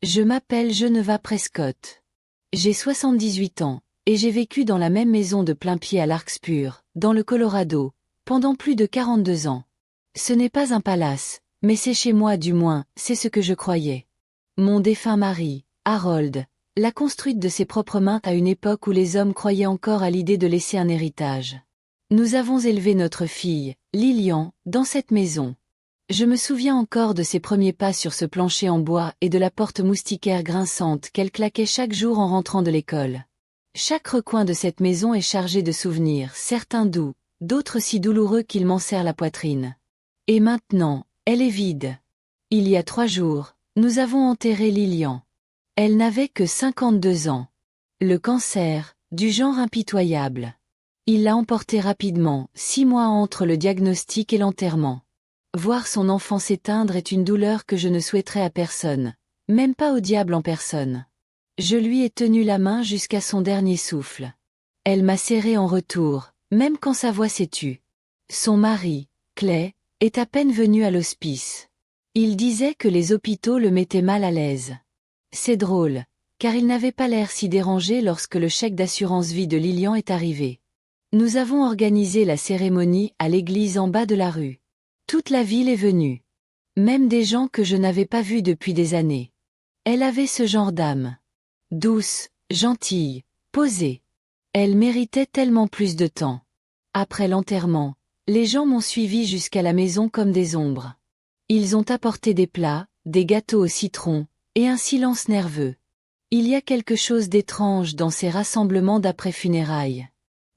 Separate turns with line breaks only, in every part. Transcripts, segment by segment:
Je m'appelle Geneva Prescott. J'ai 78 ans, et j'ai vécu dans la même maison de plain-pied à Larkspur, dans le Colorado, pendant plus de 42 ans. Ce n'est pas un palace, mais c'est chez moi du moins, c'est ce que je croyais. Mon défunt mari, Harold, l'a construite de ses propres mains à une époque où les hommes croyaient encore à l'idée de laisser un héritage. Nous avons élevé notre fille, Lillian, dans cette maison. Je me souviens encore de ses premiers pas sur ce plancher en bois et de la porte moustiquaire grinçante qu'elle claquait chaque jour en rentrant de l'école. Chaque recoin de cette maison est chargé de souvenirs, certains doux, d'autres si douloureux qu'ils m'en serrent la poitrine. Et maintenant, elle est vide. Il y a 3 jours, nous avons enterré Lillian. Elle n'avait que 52 ans. Le cancer, du genre impitoyable. Il l'a emportée rapidement, 6 mois entre le diagnostic et l'enterrement. Voir son enfant s'éteindre est une douleur que je ne souhaiterais à personne, même pas au diable en personne. Je lui ai tenu la main jusqu'à son dernier souffle. Elle m'a serré en retour, même quand sa voix s'est tue. Son mari, Clay, est à peine venu à l'hospice. Il disait que les hôpitaux le mettaient mal à l'aise. C'est drôle, car il n'avait pas l'air si dérangé lorsque le chèque d'assurance vie de Lillian est arrivé. Nous avons organisé la cérémonie à l'église en bas de la rue. Toute la ville est venue. Même des gens que je n'avais pas vus depuis des années. Elle avait ce genre d'âme. Douce, gentille, posée. Elle méritait tellement plus de temps. Après l'enterrement, les gens m'ont suivi jusqu'à la maison comme des ombres. Ils ont apporté des plats, des gâteaux au citron, et un silence nerveux. Il y a quelque chose d'étrange dans ces rassemblements d'après-funérailles.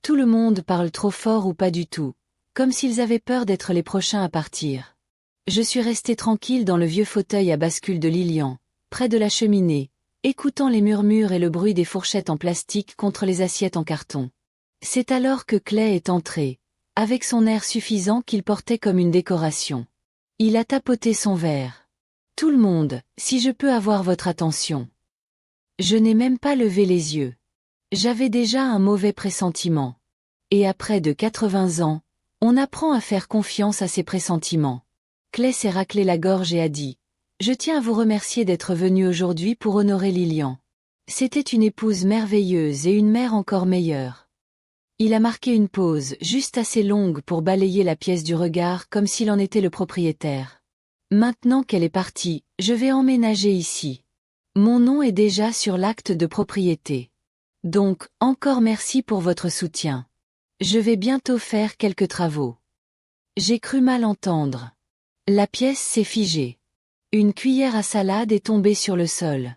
Tout le monde parle trop fort ou pas du tout, comme s'ils avaient peur d'être les prochains à partir. Je suis restée tranquille dans le vieux fauteuil à bascule de Lillian, près de la cheminée, écoutant les murmures et le bruit des fourchettes en plastique contre les assiettes en carton. C'est alors que Clay est entré, avec son air suffisant qu'il portait comme une décoration. Il a tapoté son verre. « Tout le monde, si je peux avoir votre attention. » Je n'ai même pas levé les yeux. J'avais déjà un mauvais pressentiment. Et à près de 80 ans, on apprend à faire confiance à ses pressentiments. Clay s'est raclé la gorge et a dit « Je tiens à vous remercier d'être venu aujourd'hui pour honorer Lillian. C'était une épouse merveilleuse et une mère encore meilleure. » Il a marqué une pause juste assez longue pour balayer la pièce du regard comme s'il en était le propriétaire. « Maintenant qu'elle est partie, je vais emménager ici. Mon nom est déjà sur l'acte de propriété. Donc, encore merci pour votre soutien. Je vais bientôt faire quelques travaux. » J'ai cru mal entendre. La pièce s'est figée. Une cuillère à salade est tombée sur le sol.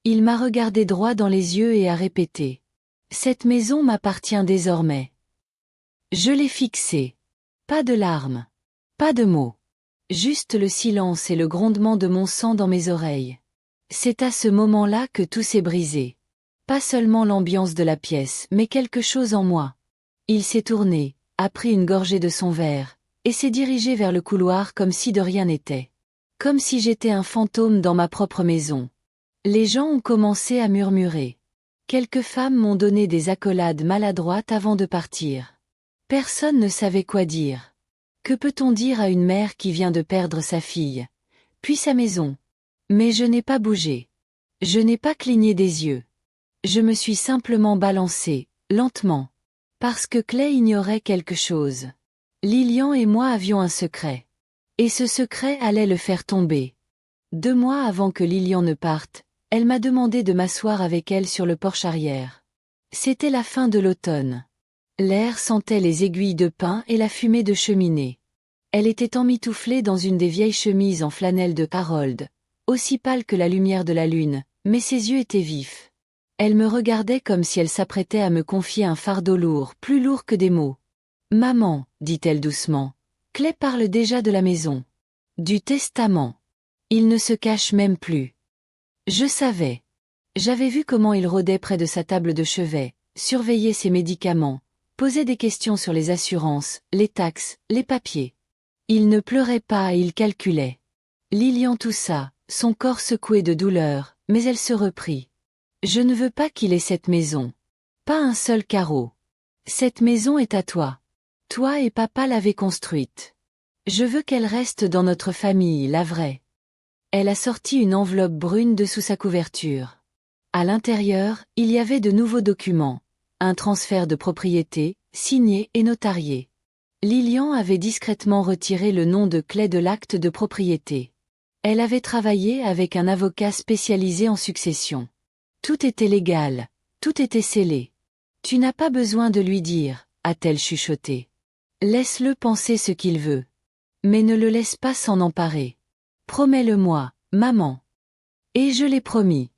Il m'a regardé droit dans les yeux et a répété. « Cette maison m'appartient désormais. » Je l'ai fixée. Pas de larmes. Pas de mots. Juste le silence et le grondement de mon sang dans mes oreilles. C'est à ce moment-là que tout s'est brisé. Pas seulement l'ambiance de la pièce, mais quelque chose en moi. Il s'est tourné, a pris une gorgée de son verre, et s'est dirigé vers le couloir comme si de rien n'était. Comme si j'étais un fantôme dans ma propre maison. Les gens ont commencé à murmurer. Quelques femmes m'ont donné des accolades maladroites avant de partir. Personne ne savait quoi dire. Que peut-on dire à une mère qui vient de perdre sa fille, puis sa maison? Mais je n'ai pas bougé. Je n'ai pas cligné des yeux. Je me suis simplement balancée, lentement. Parce que Clay ignorait quelque chose. Lillian et moi avions un secret. Et ce secret allait le faire tomber. 2 mois avant que Lillian ne parte, elle m'a demandé de m'asseoir avec elle sur le porche arrière. C'était la fin de l'automne. L'air sentait les aiguilles de pin et la fumée de cheminée. Elle était emmitouflée dans une des vieilles chemises en flanelle de Harold, aussi pâle que la lumière de la lune, mais ses yeux étaient vifs. Elle me regardait comme si elle s'apprêtait à me confier un fardeau lourd, plus lourd que des mots. « Maman, dit-elle doucement, Clay parle déjà de la maison. Du testament. Il ne se cache même plus. » Je savais. J'avais vu comment il rôdait près de sa table de chevet, surveillait ses médicaments, posait des questions sur les assurances, les taxes, les papiers. Il ne pleurait pas et il calculait. Lillian toussa, son corps secoué de douleur, mais elle se reprit. « Je ne veux pas qu'il ait cette maison. Pas un seul carreau. Cette maison est à toi. Toi et papa l'avez construite. Je veux qu'elle reste dans notre famille, la vraie. » Elle a sorti une enveloppe brune de sous sa couverture. À l'intérieur, il y avait de nouveaux documents. Un transfert de propriété, signé et notarié. Lilian avait discrètement retiré le nom de Clay de l'acte de propriété. Elle avait travaillé avec un avocat spécialisé en succession. Tout était légal, tout était scellé. Tu n'as pas besoin de lui dire, a-t-elle chuchoté. Laisse-le penser ce qu'il veut. Mais ne le laisse pas s'en emparer. Promets-le-moi, maman. Et je l'ai promis.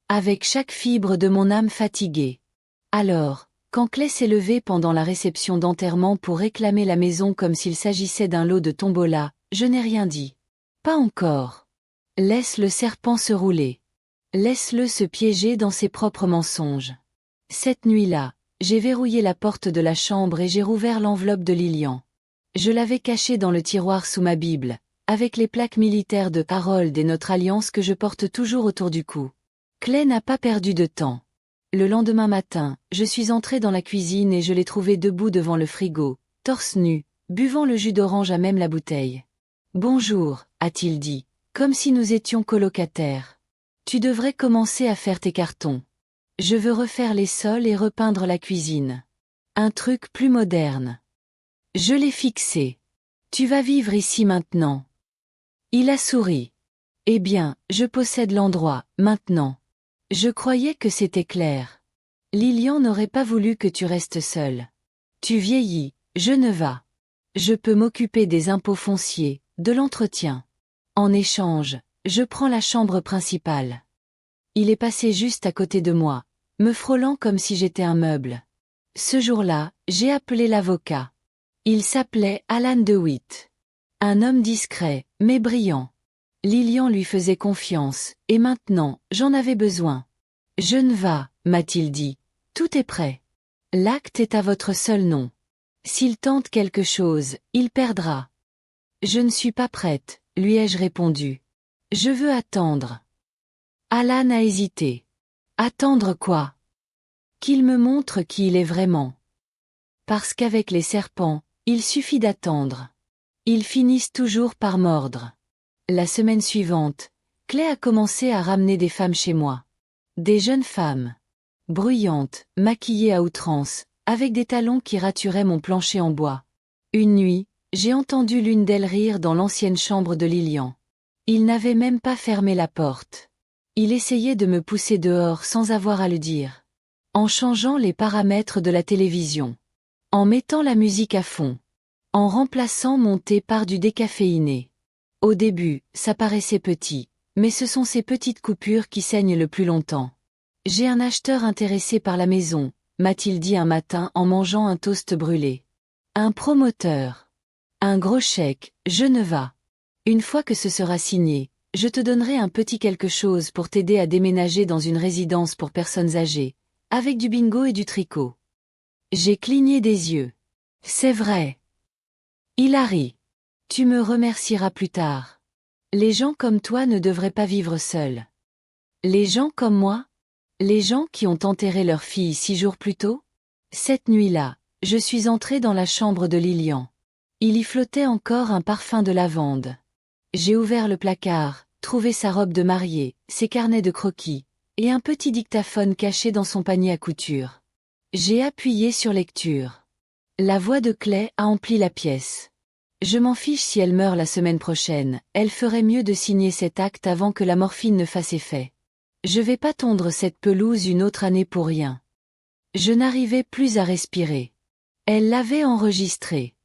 Avec chaque fibre de mon âme fatiguée. Alors, quand Clay s'est levée pendant la réception d'enterrement pour réclamer la maison comme s'il s'agissait d'un lot de tombola, je n'ai rien dit. Pas encore. Laisse le serpent se rouler. Laisse-le se piéger dans ses propres mensonges. Cette nuit-là, j'ai verrouillé la porte de la chambre et j'ai rouvert l'enveloppe de Lilian. Je l'avais cachée dans le tiroir sous ma Bible, avec les plaques militaires de Harold et notre alliance que je porte toujours autour du cou. Clay n'a pas perdu de temps. Le lendemain matin, je suis entrée dans la cuisine et je l'ai trouvé debout devant le frigo, torse nu, buvant le jus d'orange à même la bouteille. « Bonjour », a-t-il dit, comme si nous étions colocataires. « Tu devrais commencer à faire tes cartons. Je veux refaire les sols et repeindre la cuisine. Un truc plus moderne. » Je l'ai fixé. « Tu vas vivre ici maintenant. » Il a souri. « Eh bien, je possède l'endroit, maintenant. » Je croyais que c'était clair. Lilian n'aurait pas voulu que tu restes seule. Tu vieillis, Geneva. Je peux m'occuper des impôts fonciers, de l'entretien. En échange, je prends la chambre principale. Il est passé juste à côté de moi, me frôlant comme si j'étais un meuble. Ce jour-là, j'ai appelé l'avocat. Il s'appelait Alan DeWitt. Un homme discret, mais brillant. Lilian lui faisait confiance, et maintenant, j'en avais besoin. « Geneva », m'a-t-il dit, « tout est prêt. L'acte est à votre seul nom. S'il tente quelque chose, il perdra. » « Je ne suis pas prête, lui ai-je répondu. « Je veux attendre. » Alan a hésité. « Attendre quoi ? Qu'il me montre qui il est vraiment. Parce qu'avec les serpents, il suffit d'attendre. Ils finissent toujours par mordre. » La semaine suivante, Clay a commencé à ramener des femmes chez moi. Des jeunes femmes. Bruyantes, maquillées à outrance, avec des talons qui raturaient mon plancher en bois. Une nuit, j'ai entendu l'une d'elles rire dans l'ancienne chambre de Lilian. Il n'avait même pas fermé la porte. Il essayait de me pousser dehors sans avoir à le dire. En changeant les paramètres de la télévision. En mettant la musique à fond. En remplaçant mon thé par du décaféiné. Au début, ça paraissait petit, mais ce sont ces petites coupures qui saignent le plus longtemps. J'ai un acheteur intéressé par la maison, m'a-t-il dit un matin en mangeant un toast brûlé. Un promoteur. Un gros chèque, Geneva. Une fois que ce sera signé, je te donnerai un petit quelque chose pour t'aider à déménager dans une résidence pour personnes âgées, avec du bingo et du tricot. J'ai cligné des yeux. C'est vrai. Il a ri. Tu me remercieras plus tard. Les gens comme toi ne devraient pas vivre seuls. Les gens comme moi ? Les gens qui ont enterré leur fille 6 jours plus tôt ? Cette nuit-là, je suis entrée dans la chambre de Lilian. Il y flottait encore un parfum de lavande. J'ai ouvert le placard, trouvé sa robe de mariée, ses carnets de croquis, et un petit dictaphone caché dans son panier à couture. J'ai appuyé sur lecture. La voix de Clay a empli la pièce. Je m'en fiche si elle meurt la semaine prochaine, elle ferait mieux de signer cet acte avant que la morphine ne fasse effet. Je vais pas tondre cette pelouse une autre année pour rien. Je n'arrivais plus à respirer. Elle l'avait enregistré.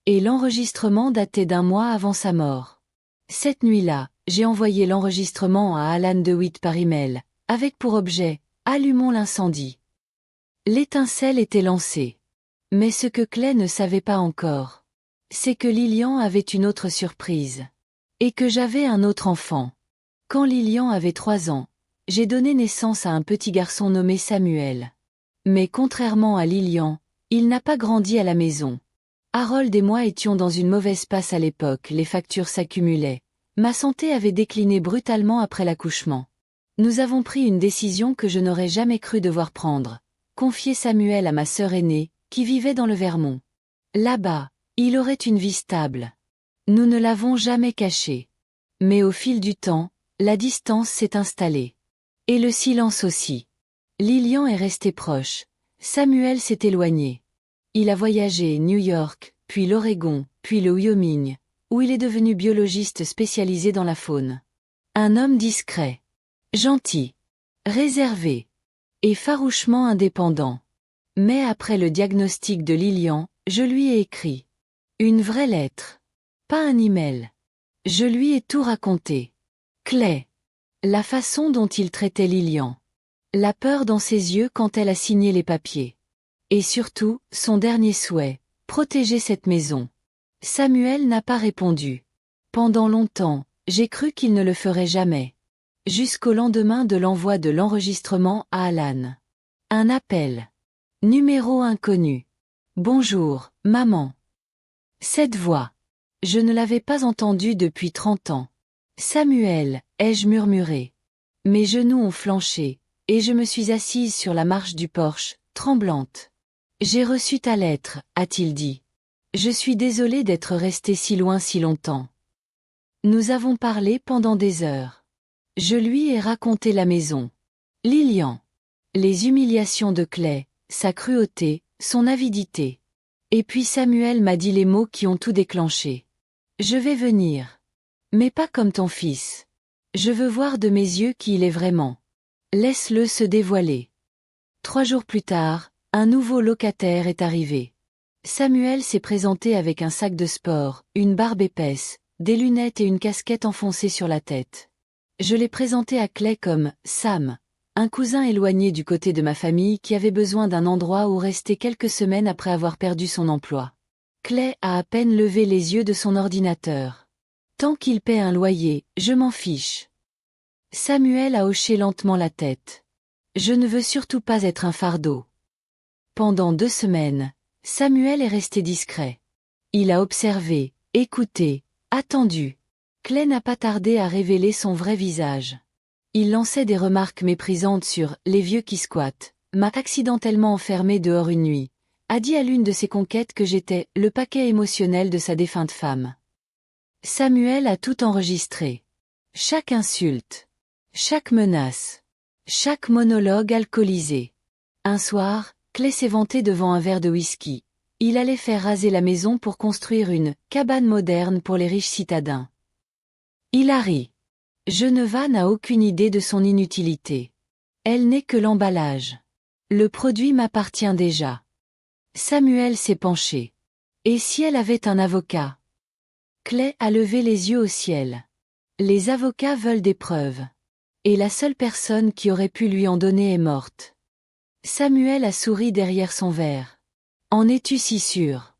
Et l'enregistrement datait d'1 mois avant sa mort. Cette nuit-là, j'ai envoyé l'enregistrement à Alan DeWitt par email, avec pour objet « Allumons l'incendie ». L'étincelle était lancée. Mais ce que Clay ne savait pas encore, c'est que Lilian avait une autre surprise. Et que j'avais un autre enfant. Quand Lilian avait 3 ans, j'ai donné naissance à un petit garçon nommé Samuel. Mais contrairement à Lilian, il n'a pas grandi à la maison. Harold et moi étions dans une mauvaise passe à l'époque, les factures s'accumulaient. Ma santé avait décliné brutalement après l'accouchement. Nous avons pris une décision que je n'aurais jamais cru devoir prendre. Confier Samuel à ma sœur aînée, qui vivait dans le Vermont. Là-bas, il aurait une vie stable. Nous ne l'avons jamais caché. Mais au fil du temps, la distance s'est installée. Et le silence aussi. Lilian est resté proche. Samuel s'est éloigné. Il a voyagé New York, puis l'Oregon, puis le Wyoming, où il est devenu biologiste spécialisé dans la faune. Un homme discret, gentil, réservé et farouchement indépendant. Mais après le diagnostic de Lilian, je lui ai écrit. Une vraie lettre. Pas un email. Je lui ai tout raconté. Clay. La façon dont il traitait Lilian. La peur dans ses yeux quand elle a signé les papiers. Et surtout, son dernier souhait, protéger cette maison. Samuel n'a pas répondu. Pendant longtemps, j'ai cru qu'il ne le ferait jamais. Jusqu'au lendemain de l'envoi de l'enregistrement à Alan. Un appel. Numéro inconnu. Bonjour, maman. Cette voix. Je ne l'avais pas entendue depuis 30 ans. Samuel, ai-je murmuré. Mes genoux ont flanché, et je me suis assise sur la marche du porche, tremblante. J'ai reçu ta lettre, a-t-il dit. Je suis désolé d'être resté si loin si longtemps. Nous avons parlé pendant des heures. Je lui ai raconté la maison. Lilian. Les humiliations de Clay, sa cruauté, son avidité. Et puis Samuel m'a dit les mots qui ont tout déclenché. Je vais venir. Mais pas comme ton fils. Je veux voir de mes yeux qui il est vraiment. Laisse-le se dévoiler. 3 jours plus tard, un nouveau locataire est arrivé. Samuel s'est présenté avec un sac de sport, une barbe épaisse, des lunettes et une casquette enfoncée sur la tête. Je l'ai présenté à Clay comme « Sam », un cousin éloigné du côté de ma famille qui avait besoin d'un endroit où rester quelques semaines après avoir perdu son emploi. Clay a à peine levé les yeux de son ordinateur. Tant qu'il paie un loyer, je m'en fiche. Samuel a hoché lentement la tête. Je ne veux surtout pas être un fardeau. Pendant 2 semaines, Samuel est resté discret. Il a observé, écouté, attendu. Clay n'a pas tardé à révéler son vrai visage. Il lançait des remarques méprisantes sur « les vieux qui squattent », m'a accidentellement enfermé dehors une nuit, a dit à l'une de ses conquêtes que j'étais « le paquet émotionnel de sa défunte femme ». Samuel a tout enregistré. Chaque insulte. Chaque menace. Chaque monologue alcoolisé. Un soir, Clay s'est vanté devant un verre de whisky. Il allait faire raser la maison pour construire une « cabane moderne pour les riches citadins ». Il a ri. Geneva n'a aucune idée de son inutilité. Elle n'est que l'emballage. Le produit m'appartient déjà. Samuel s'est penché. Et si elle avait un avocat? Clay a levé les yeux au ciel. Les avocats veulent des preuves. Et la seule personne qui aurait pu lui en donner est morte. Samuel a souri derrière son verre. En es-tu si sûr?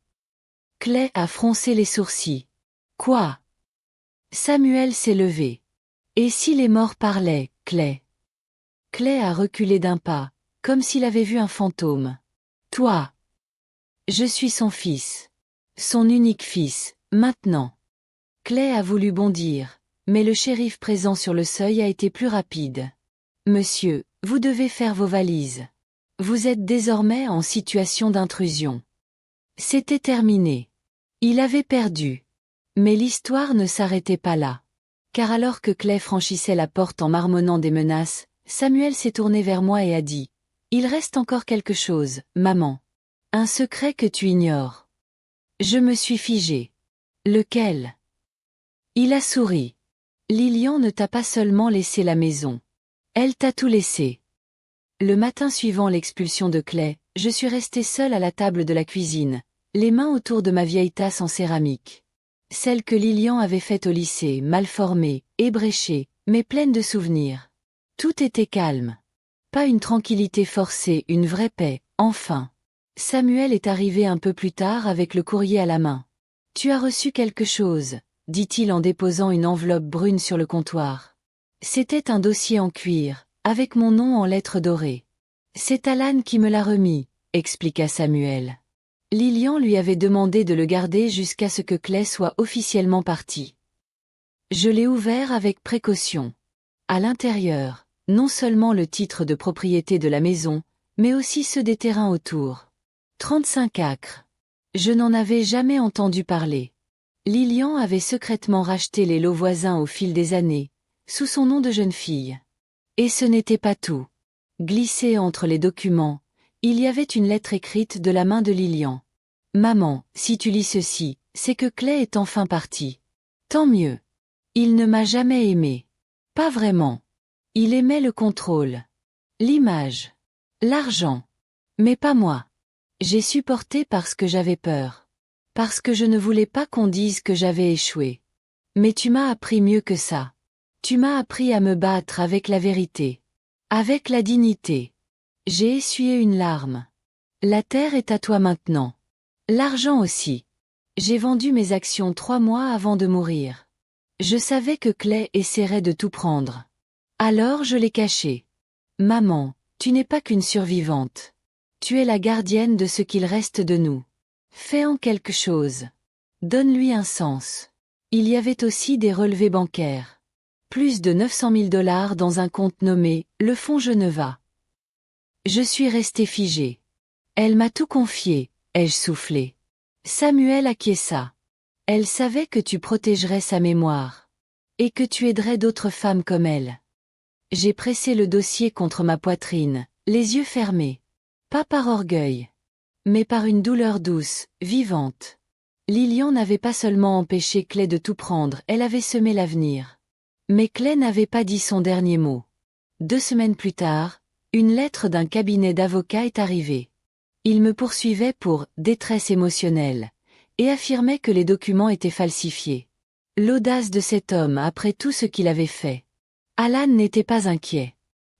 Clay a froncé les sourcils. Quoi? Samuel s'est levé. Et si les morts parlaient, Clay? Clay a reculé d'un pas, comme s'il avait vu un fantôme. Toi. Je suis son fils. Son unique fils, maintenant. Clay a voulu bondir, mais le shérif présent sur le seuil a été plus rapide. Monsieur, vous devez faire vos valises. Vous êtes désormais en situation d'intrusion. C'était terminé. Il avait perdu. Mais l'histoire ne s'arrêtait pas là. Car alors que Clay franchissait la porte en marmonnant des menaces, Samuel s'est tourné vers moi et a dit « Il reste encore quelque chose, maman. Un secret que tu ignores. » Je me suis figé. Lequel? Il a souri. Lilian ne t'a pas seulement laissé la maison. Elle t'a tout laissé. Le matin suivant l'expulsion de Clay, je suis resté seul à la table de la cuisine, les mains autour de ma vieille tasse en céramique. Celle que Lilian avait faite au lycée, mal formée, ébréchée, mais pleine de souvenirs. Tout était calme. Pas une tranquillité forcée, une vraie paix, enfin. Samuel est arrivé un peu plus tard avec le courrier à la main. « Tu as reçu quelque chose », dit-il en déposant une enveloppe brune sur le comptoir. C'était un dossier en cuir, avec mon nom en lettres dorées. « C'est Alan qui me l'a remis », expliqua Samuel. Lilian lui avait demandé de le garder jusqu'à ce que Clay soit officiellement parti. Je l'ai ouvert avec précaution. À l'intérieur, non seulement le titre de propriété de la maison, mais aussi ceux des terrains autour. 35 acres. Je n'en avais jamais entendu parler. Lilian avait secrètement racheté les lots voisins au fil des années, sous son nom de jeune fille. Et ce n'était pas tout. Glissée entre les documents, il y avait une lettre écrite de la main de Lilian. « Maman, si tu lis ceci, c'est que Clay est enfin parti. Tant mieux. Il ne m'a jamais aimé. Pas vraiment. Il aimait le contrôle. L'image. L'argent. Mais pas moi. J'ai supporté parce que j'avais peur. Parce que je ne voulais pas qu'on dise que j'avais échoué. Mais tu m'as appris mieux que ça. Tu m'as appris à me battre avec la vérité. Avec la dignité. J'ai essuyé une larme. La terre est à toi maintenant. L'argent aussi. J'ai vendu mes actions 3 mois avant de mourir. Je savais que Clay essaierait de tout prendre. Alors je l'ai caché. Maman, tu n'es pas qu'une survivante. Tu es la gardienne de ce qu'il reste de nous. Fais-en quelque chose. Donne-lui un sens. Il y avait aussi des relevés bancaires. Plus de 900 000 $ dans un compte nommé « Le Fonds Geneva ». Je suis restée figée. Elle m'a tout confié, ai-je soufflé. Samuel acquiesça. Elle savait que tu protégerais sa mémoire. Et que tu aiderais d'autres femmes comme elle. J'ai pressé le dossier contre ma poitrine, les yeux fermés. Pas par orgueil. Mais par une douleur douce, vivante. Lilian n'avait pas seulement empêché Clay de tout prendre, elle avait semé l'avenir. Mais Clay n'avait pas dit son dernier mot. 2 semaines plus tard, une lettre d'un cabinet d'avocats est arrivée. Il me poursuivait pour « détresse émotionnelle » et affirmait que les documents étaient falsifiés. L'audace de cet homme après tout ce qu'il avait fait. Alan n'était pas inquiet.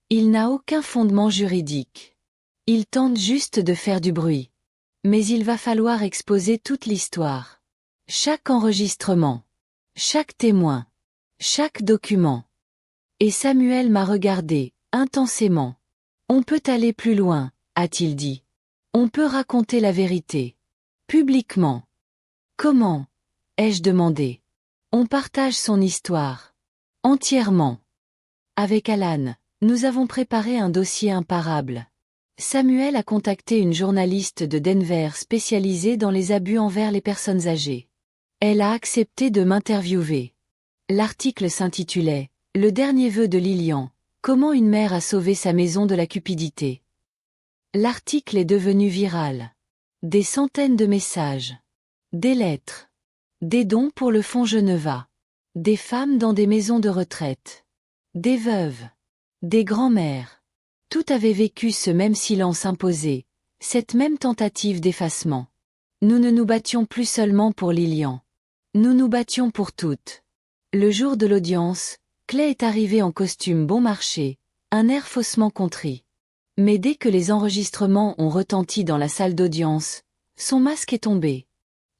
Il n'a aucun fondement juridique. Il tente juste de faire du bruit. Mais il va falloir exposer toute l'histoire. Chaque enregistrement. Chaque témoin. Chaque document. Et Samuel m'a regardé, intensément. On peut aller plus loin, a-t-il dit. On peut raconter la vérité. Publiquement. Comment? Ai-je demandé. On partage son histoire. Entièrement. Avec Alan, nous avons préparé un dossier imparable. Samuel a contacté une journaliste de Denver spécialisée dans les abus envers les personnes âgées. Elle a accepté de m'interviewer. L'article s'intitulait « Le dernier vœu de Lilian, comment une mère a sauvé sa maison de la cupidité ». L'article est devenu viral. Des centaines de messages. Des lettres. Des dons pour le Fonds Geneva. Des femmes dans des maisons de retraite. Des veuves. Des grands-mères. Tout avait vécu ce même silence imposé, cette même tentative d'effacement. Nous ne nous battions plus seulement pour Lilian. Nous nous battions pour toutes. Le jour de l'audience, Clay est arrivé en costume bon marché, un air faussement contrit. Mais dès que les enregistrements ont retenti dans la salle d'audience, son masque est tombé.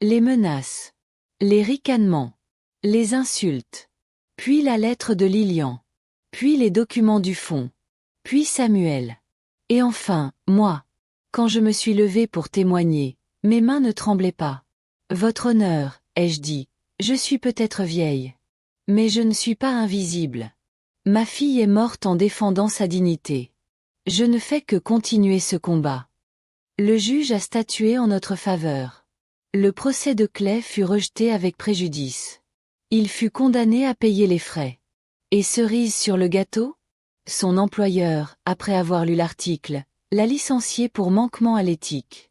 Les menaces. Les ricanements. Les insultes. Puis la lettre de Lilian. Puis les documents du fond. Puis Samuel. Et enfin, moi. Quand je me suis levée pour témoigner, mes mains ne tremblaient pas. Votre honneur, ai-je dit, je suis peut-être vieille. Mais je ne suis pas invisible. Ma fille est morte en défendant sa dignité. Je ne fais que continuer ce combat. Le juge a statué en notre faveur. Le procès de Clay fut rejeté avec préjudice. Il fut condamné à payer les frais. Et cerise sur le gâteau? Son employeur, après avoir lu l'article, l'a licencié pour manquement à l'éthique.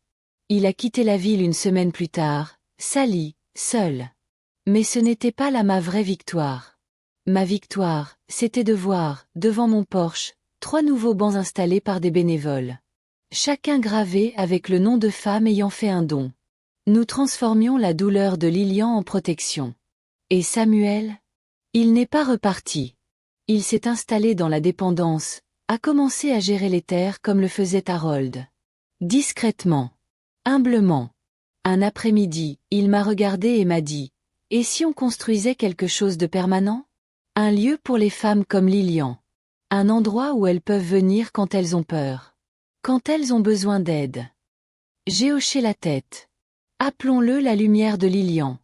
Il a quitté la ville une semaine plus tard, sali, seul. Mais ce n'était pas là ma vraie victoire. Ma victoire, c'était de voir, devant mon porche, 3 nouveaux bancs installés par des bénévoles. Chacun gravé avec le nom de femme ayant fait un don. Nous transformions la douleur de Lilian en protection. Et Samuel? Il n'est pas reparti. Il s'est installé dans la dépendance, a commencé à gérer les terres comme le faisait Harold. Discrètement. Humblement. Un après-midi, il m'a regardé et m'a dit « Et si on construisait quelque chose de permanent? Un lieu pour les femmes comme Lilian. Un endroit où elles peuvent venir quand elles ont peur. Quand elles ont besoin d'aide. » J'ai hoché la tête. Appelons-le la lumière de Lilian.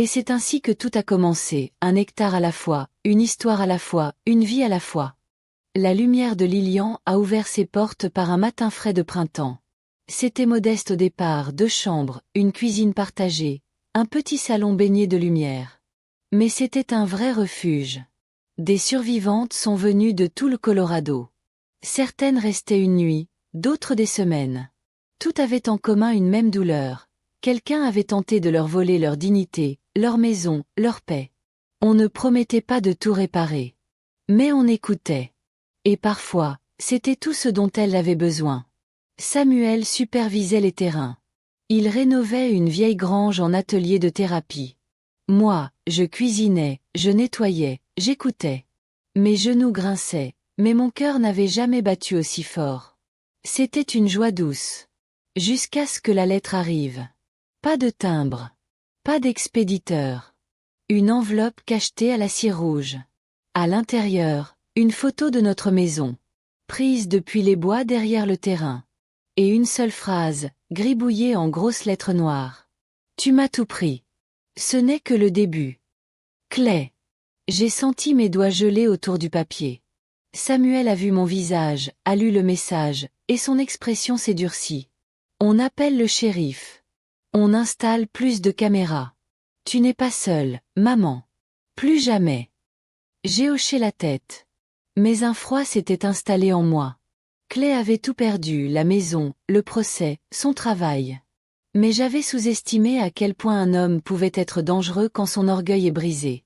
Et c'est ainsi que tout a commencé, un hectare à la fois, une histoire à la fois, une vie à la fois. La lumière de Lilian a ouvert ses portes par un matin frais de printemps. C'était modeste au départ, 2 chambres, une cuisine partagée, un petit salon baigné de lumière. Mais c'était un vrai refuge. Des survivantes sont venues de tout le Colorado. Certaines restaient une nuit, d'autres des semaines. Toutes avaient en commun une même douleur. Quelqu'un avait tenté de leur voler leur dignité, leur maison, leur paix. On ne promettait pas de tout réparer. Mais on écoutait. Et parfois, c'était tout ce dont elles avaient besoin. Samuel supervisait les terrains. Il rénovait une vieille grange en atelier de thérapie. Moi, je cuisinais, je nettoyais, j'écoutais. Mes genoux grinçaient, mais mon cœur n'avait jamais battu aussi fort. C'était une joie douce. Jusqu'à ce que la lettre arrive. Pas de timbre. Pas d'expéditeur. Une enveloppe cachetée à la cire rouge. À l'intérieur, une photo de notre maison. Prise depuis les bois derrière le terrain. Et une seule phrase, gribouillée en grosses lettres noires. Tu m'as tout pris. Ce n'est que le début. Clay. J'ai senti mes doigts gelés autour du papier. Samuel a vu mon visage, a lu le message, et son expression s'est durcie. On appelle le shérif. On installe plus de caméras. Tu n'es pas seule, maman. Plus jamais. J'ai hoché la tête. Mais un froid s'était installé en moi. Clay avait tout perdu, la maison, le procès, son travail. Mais j'avais sous-estimé à quel point un homme pouvait être dangereux quand son orgueil est brisé.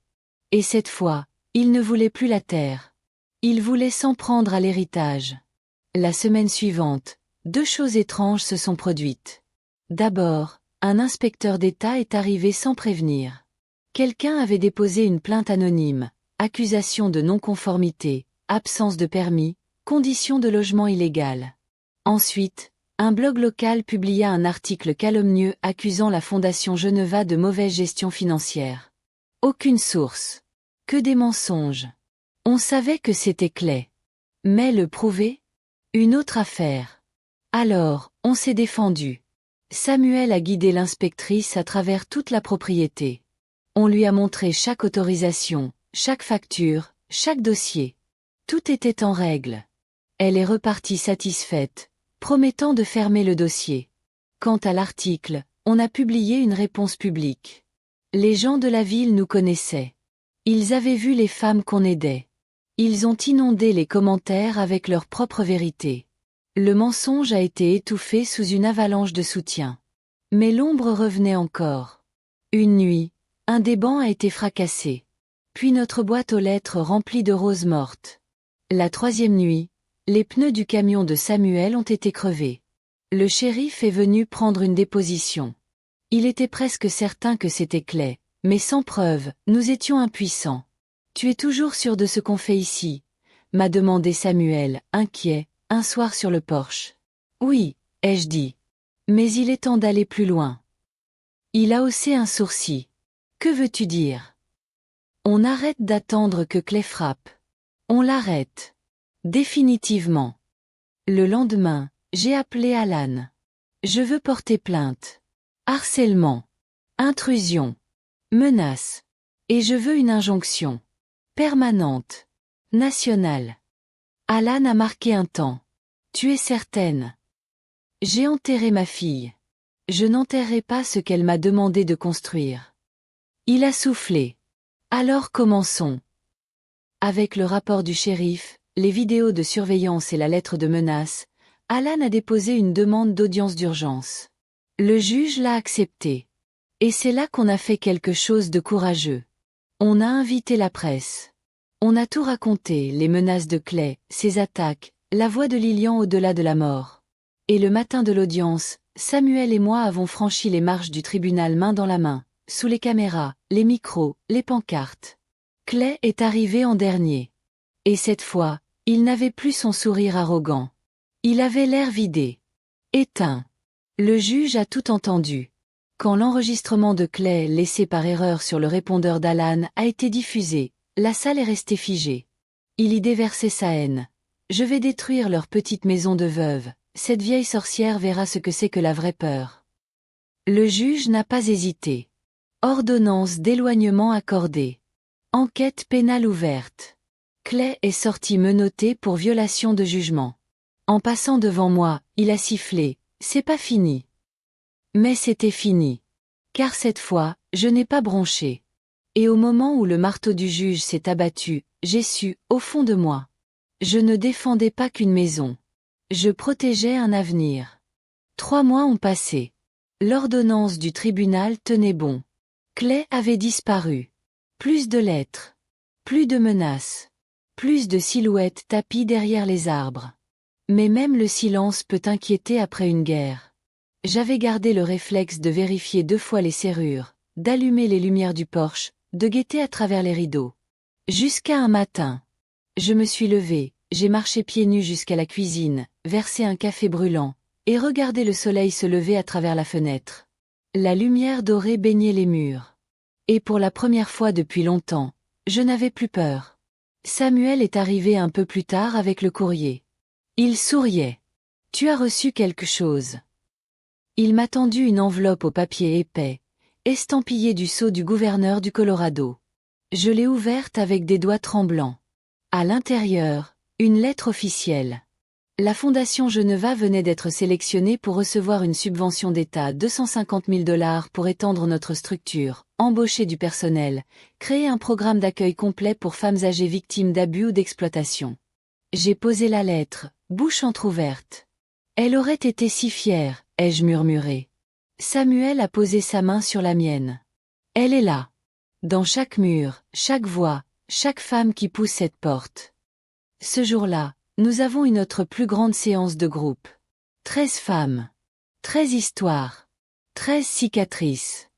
Et cette fois, il ne voulait plus la terre. Il voulait s'en prendre à l'héritage. La semaine suivante, 2 choses étranges se sont produites. D'abord, un inspecteur d'État est arrivé sans prévenir. Quelqu'un avait déposé une plainte anonyme, accusation de non-conformité, absence de permis, conditions de logement illégales. Ensuite, un blog local publia un article calomnieux accusant la Fondation Geneva de mauvaise gestion financière. Aucune source. Que des mensonges. On savait que c'était Clay. Mais le prouver? Une autre affaire. Alors, on s'est défendu. Samuel a guidé l'inspectrice à travers toute la propriété. On lui a montré chaque autorisation, chaque facture, chaque dossier. Tout était en règle. Elle est repartie satisfaite, promettant de fermer le dossier. Quant à l'article, on a publié une réponse publique. Les gens de la ville nous connaissaient. Ils avaient vu les femmes qu'on aidait. Ils ont inondé les commentaires avec leur propre vérité. Le mensonge a été étouffé sous une avalanche de soutien. Mais l'ombre revenait encore. Une nuit, un des bancs a été fracassé. Puis notre boîte aux lettres remplie de roses mortes. La 3e nuit, les pneus du camion de Samuel ont été crevés. Le shérif est venu prendre une déposition. Il était presque certain que c'était Clay, mais sans preuve, nous étions impuissants. « Tu es toujours sûr de ce qu'on fait ici ?» m'a demandé Samuel, inquiet, un soir sur le porche. « Oui, ai-je dit. Mais il est temps d'aller plus loin. » Il a haussé un sourcil. « Que veux-tu dire ?»« On arrête d'attendre que Clay frappe. On l'arrête. Définitivement. » Le lendemain, j'ai appelé Alan. Je veux porter plainte. Harcèlement. Intrusion. Menace. Et je veux une injonction. Permanente. Nationale. Alan a marqué un temps. Tu es certaine? J'ai enterré ma fille. Je n'enterrerai pas ce qu'elle m'a demandé de construire. Il a soufflé. Alors commençons. Avec le rapport du shérif, les vidéos de surveillance et la lettre de menace, Alan a déposé une demande d'audience d'urgence. Le juge l'a acceptée. Et c'est là qu'on a fait quelque chose de courageux. On a invité la presse. On a tout raconté, les menaces de Clay, ses attaques, la voix de Lilian au-delà de la mort. Et le matin de l'audience, Samuel et moi avons franchi les marches du tribunal main dans la main, sous les caméras, les micros, les pancartes. Clay est arrivé en dernier. Et cette fois, il n'avait plus son sourire arrogant. Il avait l'air vidé. Éteint. Le juge a tout entendu. Quand l'enregistrement de Clay laissé par erreur sur le répondeur d'Alan a été diffusé, la salle est restée figée. Il y déversait sa haine. Je vais détruire leur petite maison de veuve. Cette vieille sorcière verra ce que c'est que la vraie peur. Le juge n'a pas hésité. Ordonnance d'éloignement accordée. Enquête pénale ouverte. Clay est sorti menotté pour violation de jugement. En passant devant moi, il a sifflé. C'est pas fini. Mais c'était fini. Car cette fois, je n'ai pas bronché. Et au moment où le marteau du juge s'est abattu, j'ai su, au fond de moi. Je ne défendais pas qu'une maison. Je protégeais un avenir. 3 mois ont passé. L'ordonnance du tribunal tenait bon. Clay avait disparu. Plus de lettres. Plus de menaces. Plus de silhouettes tapies derrière les arbres. Mais même le silence peut inquiéter après une guerre. J'avais gardé le réflexe de vérifier 2 fois les serrures, d'allumer les lumières du porche, de guetter à travers les rideaux. Jusqu'à un matin. Je me suis levée, j'ai marché pieds nus jusqu'à la cuisine, versé un café brûlant, et regardé le soleil se lever à travers la fenêtre. La lumière dorée baignait les murs. Et pour la première fois depuis longtemps, je n'avais plus peur. Samuel est arrivé un peu plus tard avec le courrier. Il souriait. Tu as reçu quelque chose. Il m'a tendu une enveloppe au papier épais, estampillée du sceau du gouverneur du Colorado. Je l'ai ouverte avec des doigts tremblants. À l'intérieur, une lettre officielle. La Fondation Geneva venait d'être sélectionnée pour recevoir une subvention d'État 250 000 $ pour étendre notre structure, embaucher du personnel, créer un programme d'accueil complet pour femmes âgées victimes d'abus ou d'exploitation. J'ai posé la lettre, bouche entr'ouverte. Elle aurait été si fière, ai-je murmuré. Samuel a posé sa main sur la mienne. Elle est là. Dans chaque mur, chaque voix, chaque femme qui pousse cette porte. Ce jour-là, nous avons eu notre plus grande séance de groupe. 13 femmes. 13 histoires. 13 cicatrices.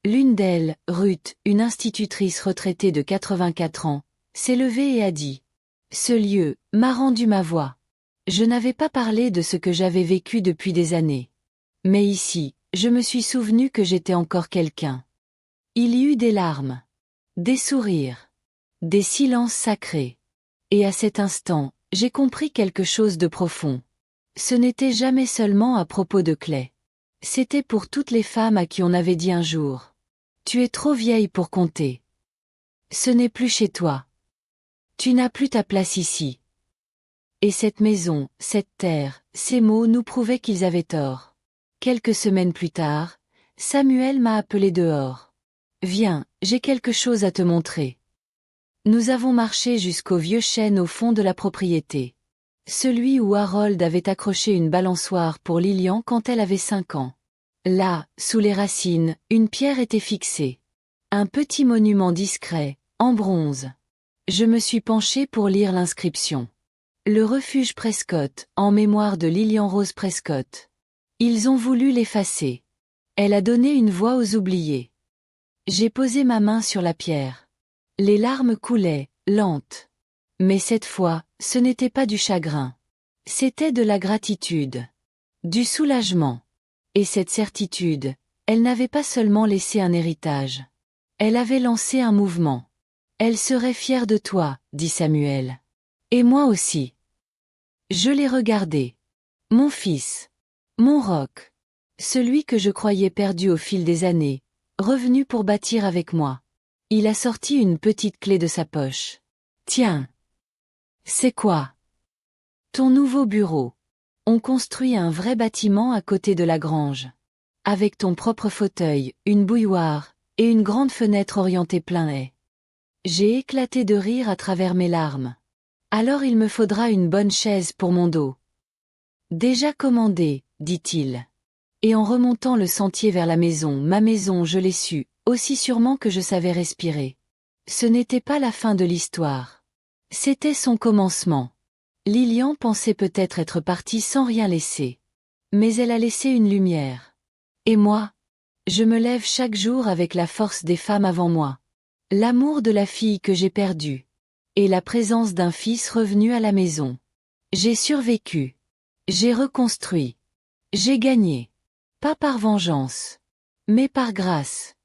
L'une d'elles, Ruth, une institutrice retraitée de 84 ans, s'est levée et a dit « Ce lieu m'a rendu ma voix. Je n'avais pas parlé de ce que j'avais vécu depuis des années. Mais ici, je me suis souvenu que j'étais encore quelqu'un. » Il y eut des larmes. Des sourires. Des silences sacrés. Et à cet instant, j'ai compris quelque chose de profond. Ce n'était jamais seulement à propos de Clay. C'était pour toutes les femmes à qui on avait dit un jour. Tu es trop vieille pour compter. Ce n'est plus chez toi. Tu n'as plus ta place ici. Et cette maison, cette terre, ces mots nous prouvaient qu'ils avaient tort. Quelques semaines plus tard, Samuel m'a appelé dehors. Viens, j'ai quelque chose à te montrer. Nous avons marché jusqu'au vieux chêne au fond de la propriété. Celui où Harold avait accroché une balançoire pour Lilian quand elle avait 5 ans. Là, sous les racines, une pierre était fixée. Un petit monument discret, en bronze. Je me suis penchée pour lire l'inscription. Le refuge Prescott, en mémoire de Lilian Rose Prescott. Ils ont voulu l'effacer. Elle a donné une voix aux oubliés. J'ai posé ma main sur la pierre. Les larmes coulaient, lentes. Mais cette fois, ce n'était pas du chagrin. C'était de la gratitude. Du soulagement. Et cette certitude, elle n'avait pas seulement laissé un héritage. Elle avait lancé un mouvement. Elle serait fière de toi, dit Samuel. Et moi aussi. Je l'ai regardé. Mon fils. Mon roc. Celui que je croyais perdu au fil des années, revenu pour bâtir avec moi. Il a sorti une petite clé de sa poche. Tiens. C'est quoi? Ton nouveau bureau. On construit un vrai bâtiment à côté de la grange. Avec ton propre fauteuil, une bouilloire, et une grande fenêtre orientée plein haie. J'ai éclaté de rire à travers mes larmes. Alors il me faudra une bonne chaise pour mon dos. Déjà commandé, dit-il. Et en remontant le sentier vers la maison, ma maison, je l'ai su, aussi sûrement que je savais respirer. Ce n'était pas la fin de l'histoire. C'était son commencement. Lilian pensait peut-être être partie sans rien laisser. Mais elle a laissé une lumière. Et moi? Je me lève chaque jour avec la force des femmes avant moi. L'amour de la fille que j'ai perdue. Et la présence d'un fils revenu à la maison. J'ai survécu. J'ai reconstruit. J'ai gagné. Pas par vengeance. Mais par grâce.